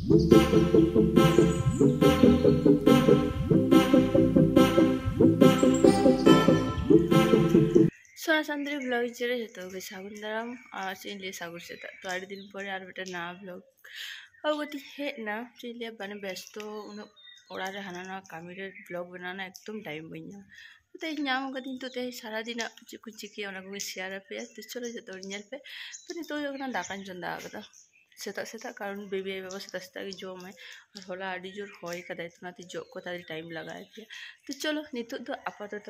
सोना चंद्री ब्लॉग चले जो सागुन दाराम चीन सागुर से तो आठ दिन पर ना ब्लॉग गति हेना चीन मैंने व्यस्त ओड़ा हाना ना कमी ब्लॉग बनाना एकदम टाइम बी तो नाम कदी तो सारा दिन चेक को चिके शेयर पे तो चलो जो पे तो नितो दाका चंदा सेता सेता कारण बेबी बाबा सेता सेता जमे और होला आड़ी जोर हय कदाय तो जो को टाइम लगा तो चलो नितो तो आपातत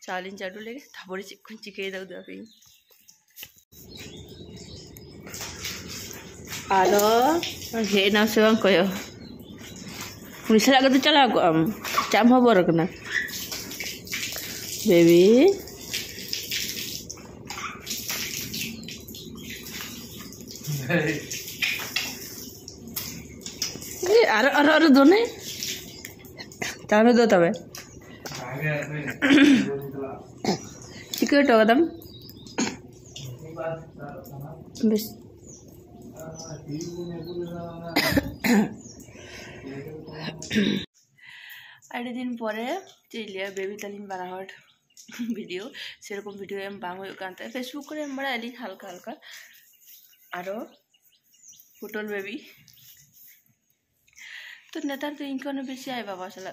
चालिन चाडू लेगे तापर चिकन चिके दाव दाबी आरो हे ना से बां कयो पुलिस लगा तो चला को चाम खबर कना बेबी ये आरो आरो आरो दोने तामे दो तबे चिकन टोकदम बस आठ दिन पर चिलिया बेबी तालीन बनाहट भिडियो सेरकम भिडियो एम बांग फेसबुक को एम बड़ा हल्का हल्का आरो पुटल बेबी तो नेतार तो इनको बेसि आए बाबा सला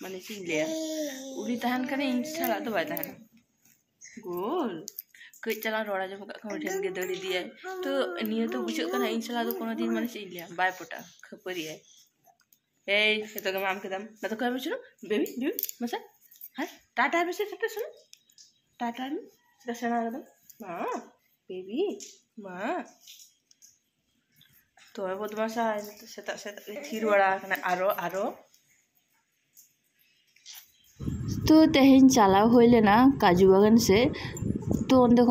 माने चिलिया उनी इन सला तो बाय गोल कई चला रोड़ा जब ठेन के दड़ी दिए तो निये तो बुझे इन सला तो कोनो दिन माने चिलिया बाय पटा खपरी है ए तो माम के दम ना तो कहबे सुनो बेबी बेबी मसा हाय टाटा बेसे सते सुनो टाटा में सेना एकदम मां बेबी मां तो बदमाशा तो सेता सेता थीर बड़ा आरो आरो तो तेहन चला होइलेना काजू बागान से तो अंदर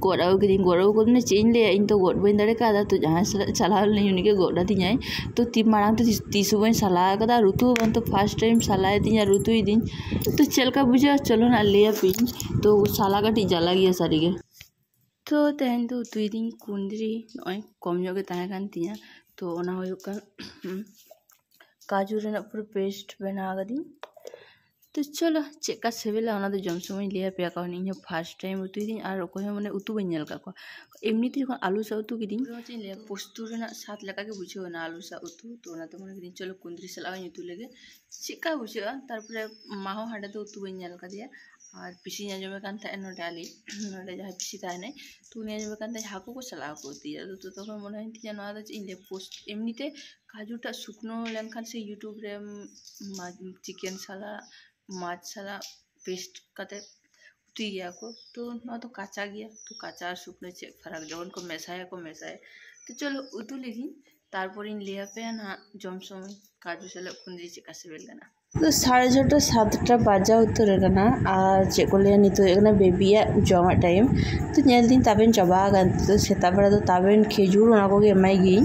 गड़ाव की गड़ाव को चेन लिया इन तो गड़ बी दाड़े का तो जहाँ चला उनके गड़ा तीन तो तीन मांग तो तीस बी सला रुतु तो फार्स्ट टाइम सलाए दी रुतु दी तो चलका बुझा चलो ना लिया पिन तो सला कटी जला गया सारी के तो तेहन तो उतुई दी कुंदरी नॉय कम जोगे तहन तीन तो काजू रेना पूरा पेस्ट बना दी तो चलो चेका सेबेला तो जम समय लिया पे इन फार्स्ट टाइम उतुई दी और अकोय माने उतु बी का एमनी जो आलू सा उतु की लिया पोस्तु सात लेका के बुझे ना आलू सा उतु तो मन चलो कुंदरी सला उतु लेगे चेका बुझे तारपरे माहो हाडे तो उतु बी दिया और पिसी आजमे नोडे आली नोडे जहाँ पिसी तहने तो उन्हें आजमे हाको को सला को दिया तो तक मन तीन इन पोस्ट एमनीते काजूटा शुकनो लेनखान से यूट्यूब रे चिकेन सला माछ सला पेस्ट कते उतुई गया को तो काचा गया तो काचा शुकनो चे फरक जब को मेसाए तो चलो उतु लेकिन तारपर इन लिया पे ना जम समय काजू सला कुंदरी चेका सेबेल लेना तो 6:30 7टा बाजा उतर और चे को लिया नितो बेबी जमा टाइम तो नेल दिन ताबेन चाबा तो सेता बेड़ा तो ताबेन खेजूर को एमाई गई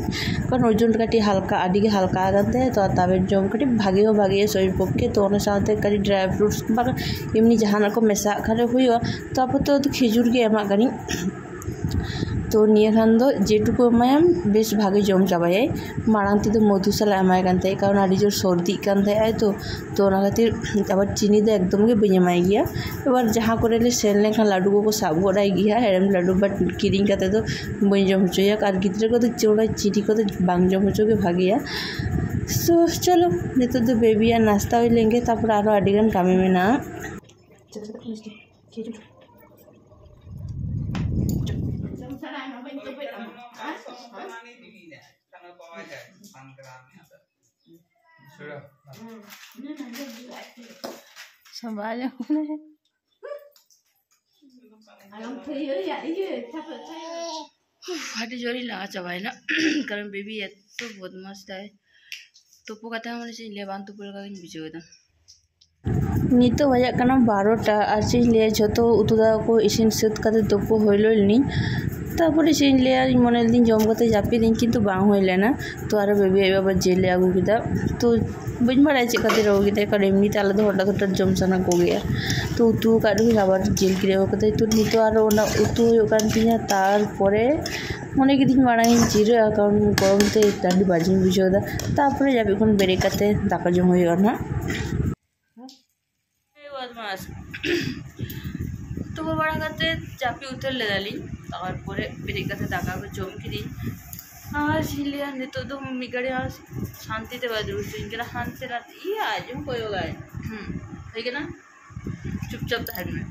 कारण ओजन कटी हल्का आदि हल्का तो ताबेन जम कटी भागे भागे शरीर पक्षे तो साथे कटी ड्राई फ्रूट्स एमनी जहाना को मेसा खाने हुआ तो खेजूर के एमा करी तो निये खान दो जेटुकु एमायाम बेस भागे जम चाबाय मारांग ती मधु सला एमाय कान थाय कारण आदि जोर सर्दी कान थाय तो खातिर आबार चीनी दो एकदम गे बई एमाय गया एबार जहाँ करे सेन लेखान लाडू को साब गड़ाई गया हेरम लाडू बाट किरिंग काते तो बई जम होचोया और गिद्रा को तो चौड़ा चीनी को तो बांग जम होचो गे भागिया तो चलो नितो तो बेबी नाश्ता हो लेंगे तापर आरो आडिगान कामी में ना संभाल फाटी जोरी लगा चाबाय ना कारण बेबी तो बदमाश है तुपो कथा मन से ले बांध तुपो का बुझे दा नितो बजा 12टा और चीज ले जो उतु दा को इसिन सेत कते तुपो होइलोनी तारपरे चेन लिया मन दिन जम करते जापिदी किन्तु बांग हुई लेना तो आरो बेबी आबार जेल आगू किदा तो बन बड़ा चेकाते रहो किदा कारण एमनीते आले दो हटात हटात जम साना को गया तो उतु काटू आबार जेल किरा करते तो नितो आरो ओना उतु हुयो कान तिया तारपरे मने कि दिन माड़ांग जिरा कारण गरमते आडी बाजी बुझादा तारपरे जाबे कोन बेरे काते दाका जम हुयो ना बदमाश तो बड़ा करते चापी उतर ले दाली तारपरे बेरे काते दाका को जम किदी लिया नितो तो मिगड़े शांति ते बाजू इनके शांति रात ये आज कोई होगा ठीक है ना चुपचाप तहन में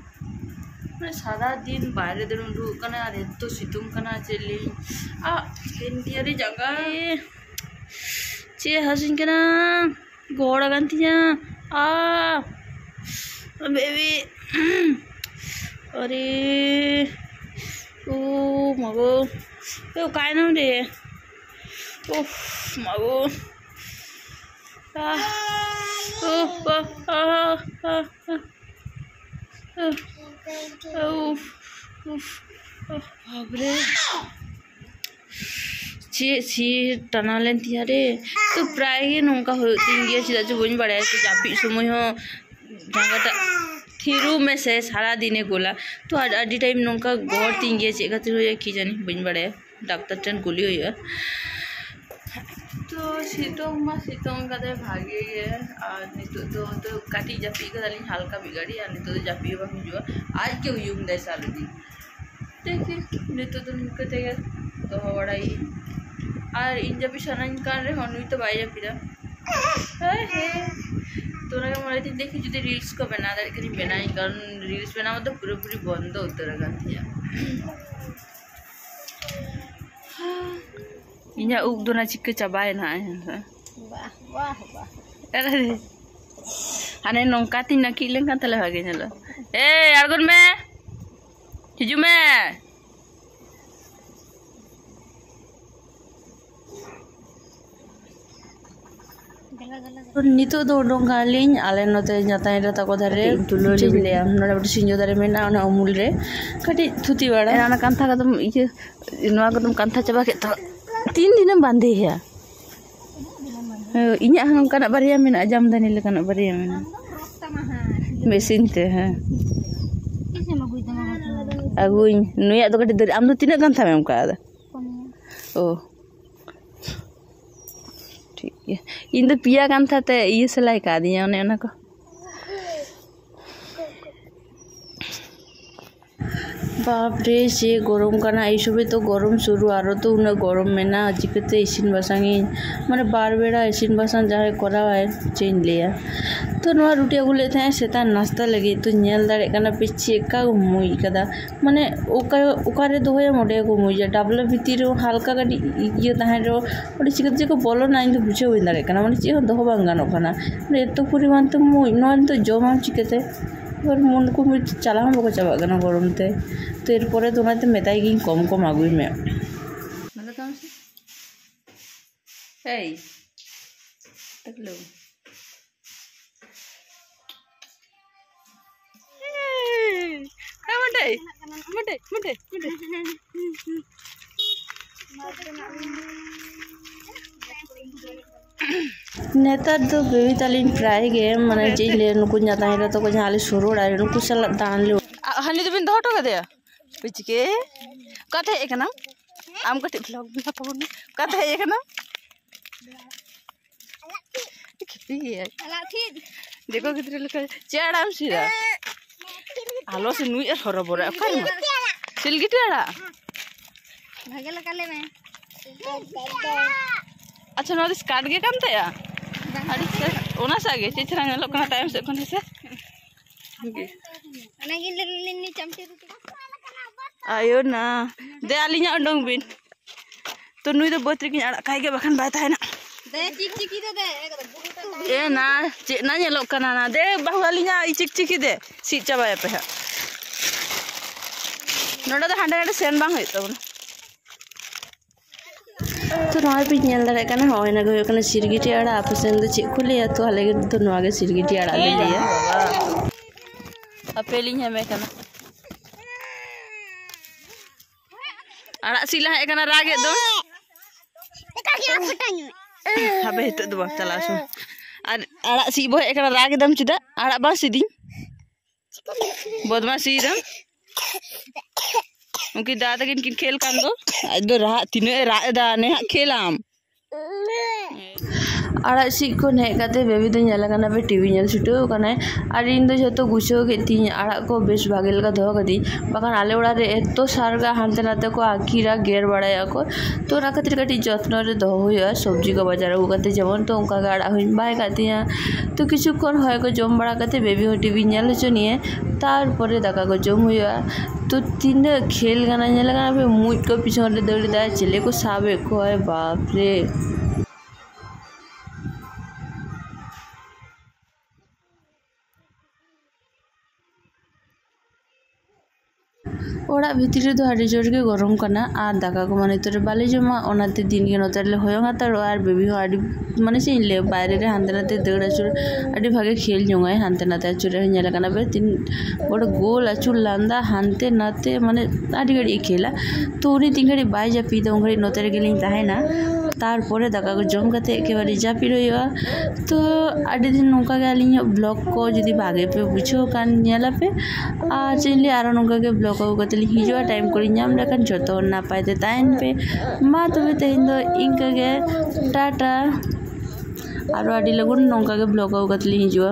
मैं सारा दिन बाहर दिन उड़ू कना अरे तो सितुम कना चली इंडिया जगह चे हसिन कना गोड़ा गंतिया बेबी अरे ओ मगो तो काय नाम रे उफ मगो बाबरे सी टना लेन तियारे तो प्राय नौका तीन गया चेदा बन बड़ा जापी समय जगह थिरू में से सारा दिन गोला तो आदि टाइम नौका गड़ तीन गया चे खातिर हो कि जानी बन बड़ा डाक्टर टेन गुली हो तो सितोंग का भागे तो काटी जापी कदाली हल्का बिगाड़ी और नितो जापी बा हुआ आज के हुयुम दे सालू दिन देखिए नितो तो निकते तो बड़ाई और इन जापी सनाइन कान रे हनुई तो बाई जापीरा हे तो ना मोरे दिन देखी जुदी रील्स को बना दे करी बनाई कारण रील्स बना तो पूरी पूरी बंद उतर गथिया इन्या उग दोना चिक्के चबाए ना वाह वाह वाह अरे हाने नौका तीन नकी लेंका तले भागे चलो ए आरगुन में हिजू में नितो दो डोंगालिन आले नते जाताय रता को धरे तुलो ले नडा बट सिंजो धरे मेना ना अमूल रे कटी थुती बड़ा ना कांथा का तुम इजे नवा को तुम कांथा चबा के तो 3 दिन बांधे है इन्या हम कना बारिया मेना जामदानी लेकना बारिया मेना मशीन ते है अगुई नुया तो कटी दर आम तो तीना कांथा में का ओ ठीक है इन तो पिया कांथा ते ये सिलाई का दिया ने को बाप रे से गरम काना ये तो गरम शुरू आरो तो उन्हें गरम में ना चिकते इसिन बसांगी माने बार बेड़ा इसिन बसान जहाँ करा है चेंज लिया तो नवा रुटी अगू लेते हैं सेता नाश्ता लगी तो नेल दाड़े काना पे चेका मुई कदा माने ओकारे दोहे मोडे को मुई डाबला भीतर हल्का गाड़ी ये तहां रो ओडी चिकते को बोलो ना इन तो बुझे हुई दाड़े काना माने चे दोहो बांग गानो काना माने एतो परिमाण तो मुई नन तो जमा चिकते और मन को चला हम लोग चाबा गना गरम ते तो एरपरे तो ना मेताई गिन कम कम आगुई में मतलब काम से हे तक लो मटे मटे मटे नेता तो बेबी तालीन प्राय गे माने जे ले नुकु जाता है तो को जाले सुरोड़ा नुकु सल दान ले हानि तो बिन दो टका दे पिचके कथे एकना आम कटे ब्लॉग बना पाबो कथे एकना किती है अलाथी देखो कितरे लोग चेड़ा आम सीधा आलो से नुई हरो बोरा कर सिलगिटेड़ा भागे लकाले में अच्छा नोटिस काट गे काम तया अड़ी से ओना सागे चिचरा ने लोकना टाइम से कोन से अना गिन लेनी चमचे आयो ना दे आलिया अंडोंग बिन तो नुई तो बोतरी की अड़ा खाई के बखन बात है ना दे चिक चिकी दे ए ना चे ना ने लोकना ना दे बहु आलिया चिक चिकी दे सी चबाय पे नोडा तो हांडे हांडे सेन बांग होय तबन तो नॉय पे नेल दाड़े कना होय ना गयो कना सिरगिटी आड़ा आपसेन दो चे को लिया तो हाले तो नवागे सिरगिटी आड़ा ले लिया अपेलिंग है मैं कना arak sila hek kana raget do habe itu do chala asu arak si bo hek kana raget dam cida arak ba sidi बदमाशी दम उनकी दादा किन खेल काम दो आज दो राह तीनों राह दा ने खेलाम आड़ा सी को ने कते बेबी दो नेला कना पे टीवी नेल छुटो कना और इन दो जतो गुछो के तीन आड़ा को बेस भागेल का दो कदी बकान आले उड़ा रे एतो सारगा हानते नाते को आखिरा गेर बड़ाया को तो ना खातिर कटी যত্ন रे दो होया सब्जी को बाजार को कते जेमन तो उनका गाड़ा हुइन बाय कातिया तो किछुक्षण হয় को जम बड़ा कते बेबी हो टीवी नेल छ निये तारपरे दाका को जम होया तो तीन खेल गाना नेला गाना पे मुट को पिछन रे दौड़ी दा चले को साबे को है बाप रे ओड़ा भितर दो आड़ी जोर के गरम करना और दाका को माने तोरे बाले जमा ओनाते दिन के नतरले होयंग हातार और बेबी हो आड़ी माने से ले बाहरे रे हानते नाते दौड़ आचुर आड़ी भागे खेल जोंगाय हानते नाते आचुर नेला काना बे तीन बड़ गोल आचुर लांदा हानते नाते माने आड़ी गड़ी खेला तो उनी तीन घड़ी बाय जापी दो घड़ी नतरे गेलिं ताहेना तारपरे दाका को जम काते एकेबारे जापी रहिवा तो आड़ी दिन नोका गे आलिं ब्लॉग को जदी भागे पे बुझो कान नेला पे आ चले आरो नोका के ब्लॉग को कतली हिजुआ टाइम को नाम लेखन जो नापाय ते ताइन पे मा तबे तेहिन दो इंका गे टाटा आरो आड़ी लगुन नोका के ब्लॉग को कतली हिजुआ।